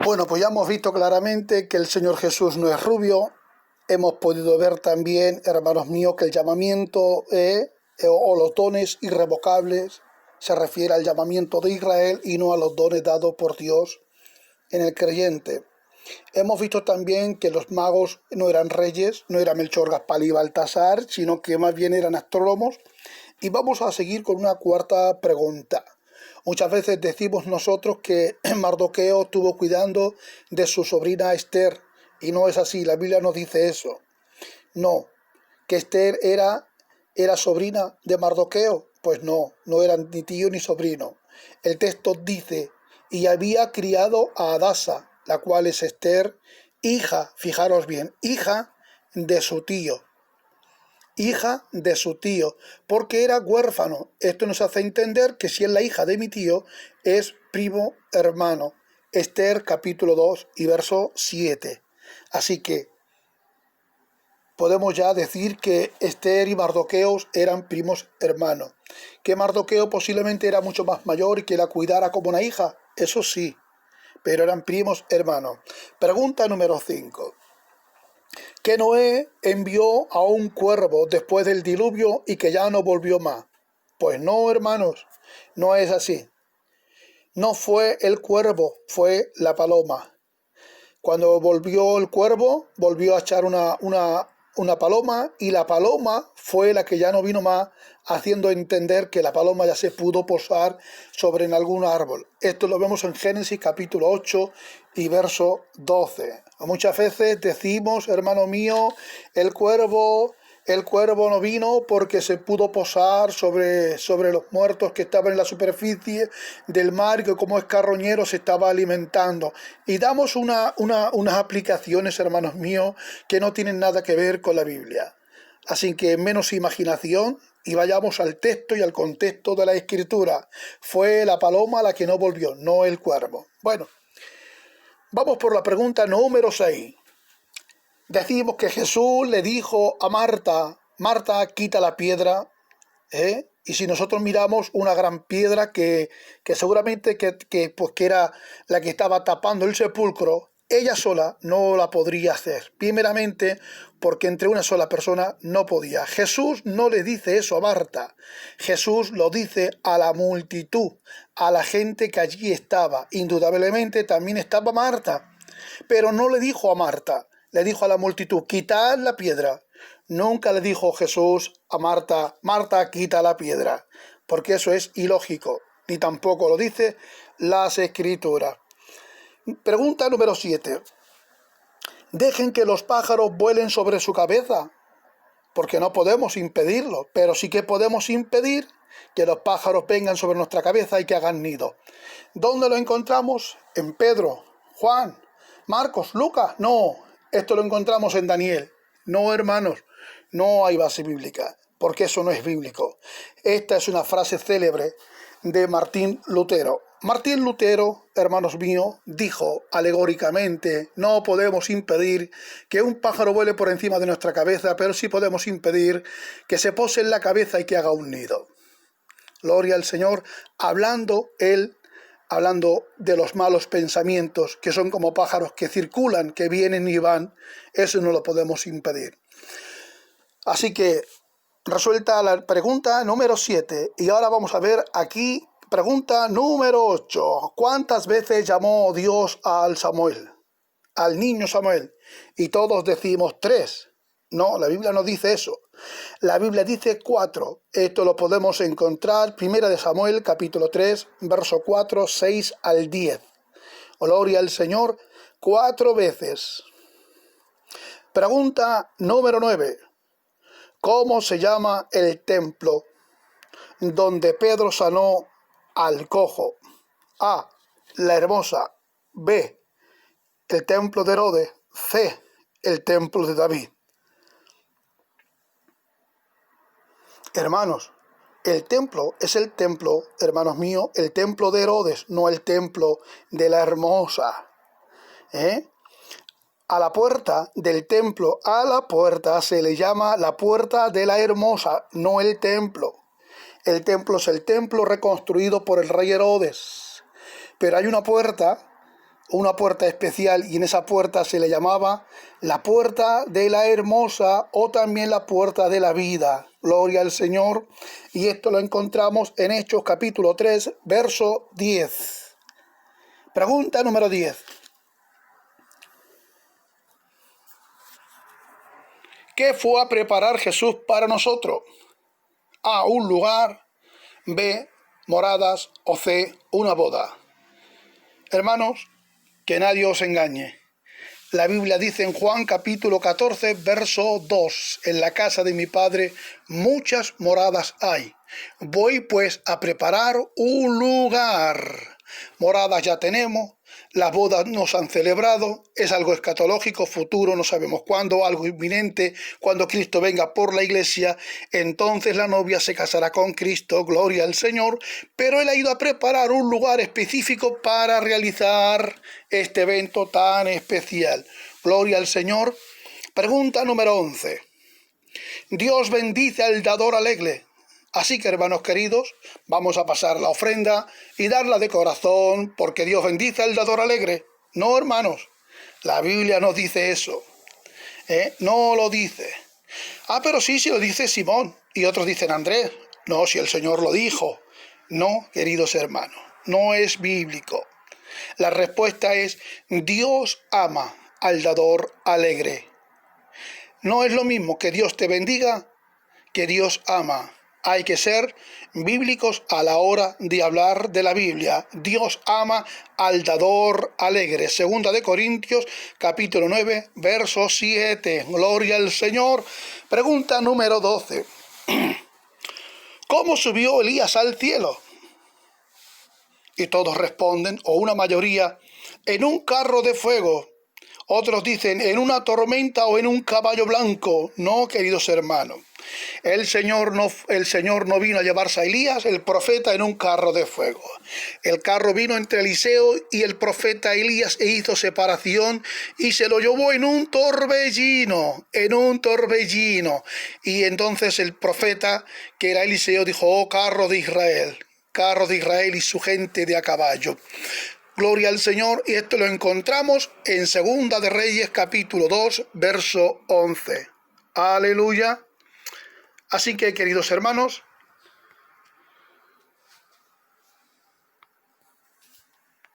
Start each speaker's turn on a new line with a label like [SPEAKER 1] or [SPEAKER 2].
[SPEAKER 1] Bueno, pues ya hemos visto claramente que el Señor Jesús no es rubio. Hemos podido ver también, hermanos míos, que el llamamiento o los dones irrevocables se refiere al llamamiento de Israel y no a los dones dados por Dios en el creyente. Hemos visto también que los magos no eran reyes, no eran Melchor, Gaspar y Baltasar, sino que más bien eran astrólogos. Y vamos a seguir con una cuarta pregunta. Muchas veces decimos nosotros que Mardoqueo estuvo cuidando de su sobrina Esther, y no es así, la Biblia no dice eso. No, que Esther era sobrina de Mardoqueo, pues no eran ni tío ni sobrino. El texto dice, y había criado a Hadasa, la cual es Esther, hija, fijaros bien, hija de su tío. Hija de su tío, porque era huérfano. Esto nos hace entender que si es la hija de mi tío, es primo hermano. Esther capítulo 2 y verso 7. Así que podemos ya decir que Esther y Mardoqueo eran primos hermanos. Que Mardoqueo posiblemente era mucho más mayor y que la cuidara como una hija, eso sí, pero eran primos hermanos. Pregunta número 5. Que Noé envió a un cuervo después del diluvio y que ya no volvió más. Pues no, hermanos, no es así. No fue el cuervo, fue la paloma. Cuando volvió el cuervo, volvió a echar una paloma, y la paloma fue la que ya no vino más, haciendo entender que la paloma ya se pudo posar sobre en algún árbol. Esto lo vemos en Génesis capítulo 8 y verso 12. Muchas veces decimos, hermano mío, el cuervo no vino porque se pudo posar sobre los muertos que estaban en la superficie del mar y que como es carroñero se estaba alimentando. Y damos unas aplicaciones, hermanos míos, que no tienen nada que ver con la Biblia. Así que menos imaginación y vayamos al texto y al contexto de la Escritura. Fue la paloma la que no volvió, no el cuervo. Bueno, vamos por la pregunta número 6. Decimos que Jesús le dijo a Marta, Marta, quita la piedra, y si nosotros miramos una gran piedra que seguramente que era la que estaba tapando el sepulcro, ella sola no la podría hacer. Primeramente, porque entre una sola persona no podía. Jesús no le dice eso a Marta. Jesús lo dice a la multitud, a la gente que allí estaba. Indudablemente también estaba Marta, pero no le dijo a Marta, le dijo a la multitud, quitad la piedra. Nunca le dijo Jesús a Marta, Marta, quita la piedra, porque eso es ilógico, ni tampoco lo dice las Escrituras. Pregunta número 7. Dejen que los pájaros vuelen sobre su cabeza, porque no podemos impedirlo, pero sí que podemos impedir que los pájaros vengan sobre nuestra cabeza y que hagan nido. ¿Dónde lo encontramos? En Pedro, Juan, Marcos, Lucas. No, esto lo encontramos en Daniel. No, hermanos, no hay base bíblica, porque eso no es bíblico. Esta es una frase célebre de Martín Lutero. Martín Lutero, hermanos míos, dijo alegóricamente, no podemos impedir que un pájaro vuele por encima de nuestra cabeza, pero sí podemos impedir que se pose en la cabeza y que haga un nido. Gloria al Señor, hablando de los malos pensamientos, que son como pájaros que circulan, que vienen y van, eso no lo podemos impedir. Así que resuelta la pregunta número 7, y ahora vamos a ver aquí pregunta número 8. ¿Cuántas veces llamó Dios al niño Samuel? Y todos decimos 3. No, la Biblia no dice eso. La Biblia dice 4. Esto lo podemos encontrar, 1 de Samuel, capítulo 3, verso 4, 6 al 10. Gloria al Señor, 4 veces. Pregunta número 9. ¿Cómo se llama el templo donde Pedro sanó al cojo? A, la hermosa. B, el templo de Herodes. C, el templo de David. Hermanos, el templo es el templo, hermanos míos, el templo de Herodes, no el templo de la hermosa. A la puerta del templo, a la puerta se le llama la puerta de la hermosa, no el templo. El templo es el templo reconstruido por el rey Herodes. Pero hay una puerta, una puerta especial, y en esa puerta se le llamaba la puerta de la hermosa o también la puerta de la vida. Gloria al Señor. Y esto lo encontramos en Hechos capítulo 3, verso 10. Pregunta número 10. ¿Qué fue a preparar Jesús para nosotros? A, un lugar. B, moradas. O C, una boda. Hermanos, que nadie os engañe. La Biblia dice en Juan capítulo 14, verso 2, en la casa de mi Padre muchas moradas hay. Voy pues a preparar un lugar. Moradas ya tenemos, las bodas nos han celebrado, es algo escatológico, futuro, no sabemos cuándo, algo inminente, cuando Cristo venga por la iglesia, entonces la novia se casará con Cristo, gloria al Señor, pero Él ha ido a preparar un lugar específico para realizar este evento tan especial. Gloria al Señor. Pregunta número 11. Dios bendice al dador alegre. Así que, hermanos queridos, vamos a pasar la ofrenda y darla de corazón, porque Dios bendice al dador alegre. No, hermanos, la Biblia no dice eso. No lo dice. Pero sí lo dice Simón. Y otros dicen Andrés. No, si el Señor lo dijo. No, queridos hermanos, no es bíblico. La respuesta es: Dios ama al dador alegre. No es lo mismo que Dios te bendiga que Dios ama. Hay que ser bíblicos a la hora de hablar de la Biblia. Dios ama al dador alegre. Segunda de Corintios, capítulo 9, verso 7. Gloria al Señor. Pregunta número 12. ¿Cómo subió Elías al cielo? Y todos responden, o una mayoría, en un carro de fuego. Otros dicen, en una tormenta o en un caballo blanco. No, queridos hermanos. El Señor no vino a llevarse a Elías, el profeta, en un carro de fuego. El carro vino entre Eliseo y el profeta Elías e hizo separación y se lo llevó en un torbellino. Y entonces el profeta, que era Eliseo, dijo, oh carro de Israel y su gente de a caballo. Gloria al Señor, y esto lo encontramos en Segunda de Reyes, capítulo 2, verso 11. Aleluya. Así que, queridos hermanos,